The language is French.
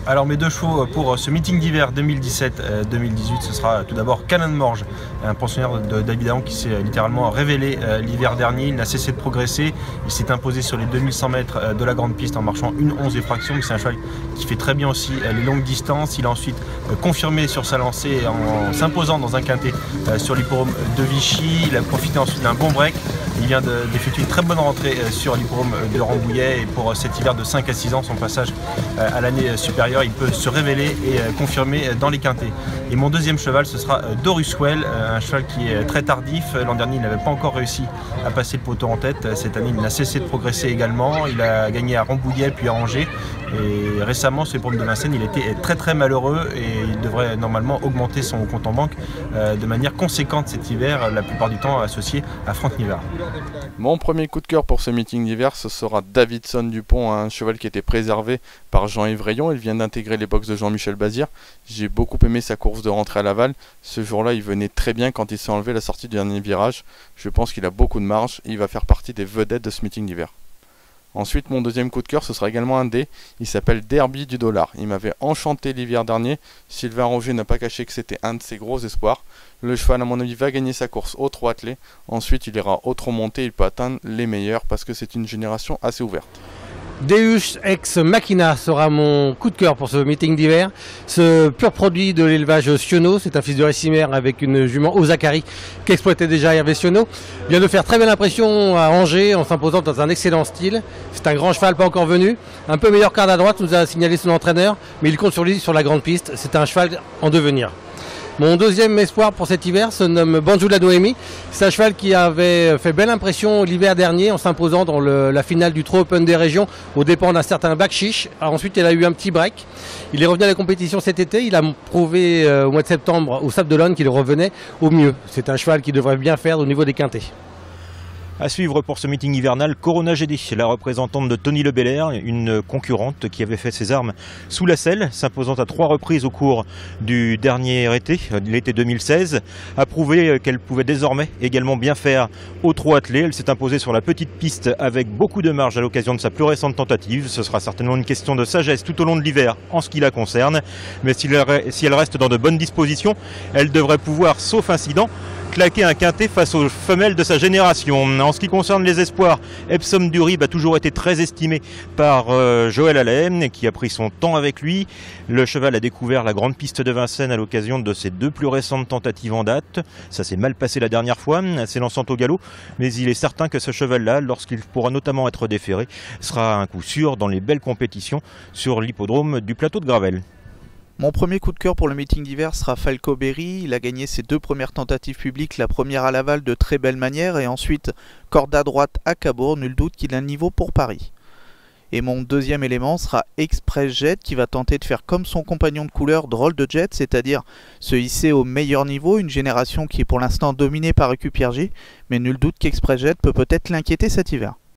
Alors mes deux chevaux pour ce meeting d'hiver 2017-2018, ce sera tout d'abord Canon Morge, un pensionnaire de David Aon qui s'est littéralement révélé l'hiver dernier. Il n'a cessé de progresser, il s'est imposé sur les 2100 mètres de la grande piste en marchant 1,11 et fraction. C'est un cheval qui fait très bien aussi les longues distances. Il a ensuite confirmé sur sa lancée en s'imposant dans un quintet sur l'hippodrome de Vichy. Il a profité ensuite d'un bon break. Il vient d'effectuer une très bonne rentrée sur l'hippodrome de Rambouillet et pour cet hiver de 5 à 6 ans, son passage à l'année supérieure, il peut se révéler et confirmer dans les quintets. Et mon deuxième cheval, ce sera Dorus Well, un cheval qui est très tardif. L'an dernier, il n'avait pas encore réussi à passer le poteau en tête. Cette année, il n'a cessé de progresser également. Il a gagné à Rambouillet puis à Angers. Et récemment, sur l'hippodrome de Vincennes, il était très malheureux et il devrait normalement augmenter son compte en banque de manière conséquente cet hiver, la plupart du temps associé à Franck Nivard. Mon premier coup de cœur pour ce meeting d'hiver, ce sera Davidson Dupont, un cheval qui était préservé par Jean-Yves Rayon. Il vient d'intégrer les box de Jean-Michel Bazir. J'ai beaucoup aimé sa course de rentrée à Laval. Ce jour-là, il venait très bien quand il s'est enlevé la sortie du dernier virage. Je pense qu'il a beaucoup de marge et il va faire partie des vedettes de ce meeting d'hiver. Ensuite, mon deuxième coup de cœur, ce sera également un dé. Il s'appelle Derby du Dollar. Il m'avait enchanté l'hiver dernier. Sylvain Roger n'a pas caché que c'était un de ses gros espoirs. Le cheval, à mon avis, va gagner sa course au trot attelé. Ensuite, il ira au trot monté. Il peut atteindre les meilleurs parce que c'est une génération assez ouverte. Deus Ex Machina sera mon coup de cœur pour ce meeting d'hiver. Ce pur produit de l'élevage Sionneau, c'est un fils de Récimère avec une jument Ozakari qu'exploitait déjà Hervé Sionneau. Vient de faire très belle impression à Angers en s'imposant dans un excellent style. C'est un grand cheval pas encore venu. Un peu meilleur quart à droite, nous a signalé son entraîneur, mais il compte sur lui sur la grande piste. C'est un cheval en devenir. Mon deuxième espoir pour cet hiver se nomme Banjou la Noémie. C'est un cheval qui avait fait belle impression l'hiver dernier en s'imposant dans la finale du Trot Open des régions aux dépens d'un certain Bakchiche. Ensuite, il a eu un petit break. Il est revenu à la compétition cet été. Il a prouvé au mois de septembre au Sable d'Olonne qu'il revenait au mieux. C'est un cheval qui devrait bien faire au niveau des quintets. À suivre pour ce meeting hivernal, Corona GD, la représentante de Tony Le Belair, une concurrente qui avait fait ses armes sous la selle, s'imposant à 3 reprises au cours du dernier été, l'été 2016, a prouvé qu'elle pouvait désormais également bien faire au trot attelé. Elle s'est imposée sur la petite piste avec beaucoup de marge à l'occasion de sa plus récente tentative. Ce sera certainement une question de sagesse tout au long de l'hiver en ce qui la concerne, mais si elle reste dans de bonnes dispositions, elle devrait pouvoir, sauf incident, claquer un quintet face aux femelles de sa génération. En ce qui concerne les espoirs, Epsom du Rib a toujours été très estimé par Joël Allais, qui a pris son temps avec lui. Le cheval a découvert la grande piste de Vincennes à l'occasion de ses 2 plus récentes tentatives en date. Ça s'est mal passé la dernière fois, s'élançant au galop, mais il est certain que ce cheval-là, lorsqu'il pourra notamment être déféré, sera un coup sûr dans les belles compétitions sur l'hippodrome du plateau de Gravel. Mon premier coup de cœur pour le meeting d'hiver sera Falco Berry. Il a gagné ses 2 premières tentatives publiques, la première à Laval de très belle manière et ensuite corde à droite à Cabourg. Nul doute qu'il a le niveau pour Paris. Et mon deuxième élément sera Express Jet qui va tenter de faire comme son compagnon de couleur Drôle de Jet, c'est-à-dire se hisser au meilleur niveau, une génération qui est pour l'instant dominée par Récupierger, mais nul doute qu'Express Jet peut peut-être l'inquiéter cet hiver.